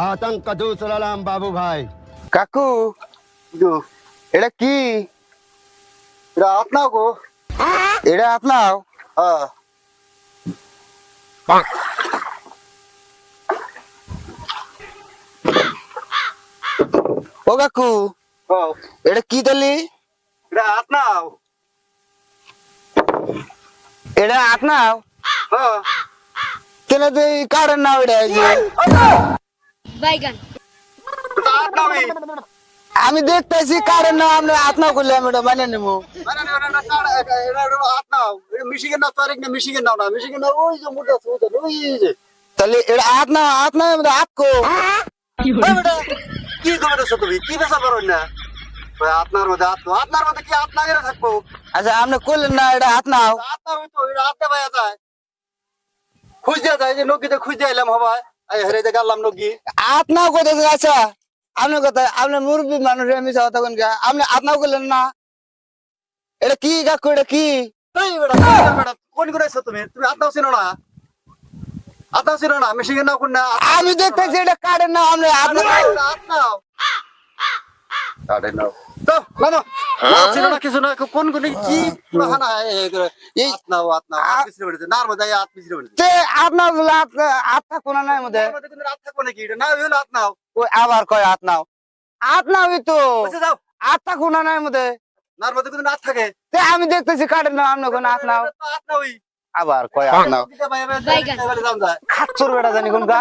আতঙ্ক দূর সালাম বাবু ভাই। কাকু এটা কি? এটা আপনার গো। এটা আপনার? হ্যাঁ। ও কাকু এটা কি তালি? এটা আপনার? এটা আপনার? হ্যাঁ। কেন তুই কারেন্ট না ওইটা বাইগান আমি দেখতেছি কারেন্ট না আমরা আপনার করলে আমি ওটা মানে নেবো। মিশিগেন না তারিখ না মিশিগেন নাও না মিশিগেন না ওই যে মোটা ওই যে তাহলে এটা আপনার আপনার আপকো কি করতেছ তুমি কি বেচা পারো না আপনার মধ্যে আপনার মধ্যে কি আপনার থাকবো আচ্ছা আপনি করলেন না এটা আপনার? আপনার হইতো এটা আপনি পাইয়া যায় খুঁজ দেওয়া যায় যে নদীতে খুঁজ দিয়ে এলাম হবাই হেরে যে গেলাম নদী আপনার কথা আচ্ছা আপনার কথা আপনার মুরব্বী মানুষ আমি তখন আপনি আপনার করলেন না এটা কি কাকু এটা কি? কোন করেছো তুমি তুমি আত্মাও ছিল না আত্মাও ছিল না মিশিগে নাও কোন না আমি দেখতেছি এটা কারেন্ট না আমরা আপনার আত্মাও কাটে নাও তো মানো ছিল না কিছু না কোন কোন কি বাহানা এই আত্মাও আত্মাও আত্মিশ্রে বেড়েছে নার মধ্যে আত্মিশ্রে বেড়েছে তে আপনার বলে আত্মা কোনা নাই মধ্যে আত্মা কোনে কি এটা না হইলো আত্মাও ওই আবার কয় আপনাও আপনারই তো বসে যাও আত্মা কোনা নাই মধ্যে নার মধ্যে কিন্তু নাচ থাকে তে আমি দেখতেছি কারেন্ট না আপনি কোন আপনাও আত্মাওই আবার কয় আপনাও বাইগান খাচ্চর বেটা জানি কোনটা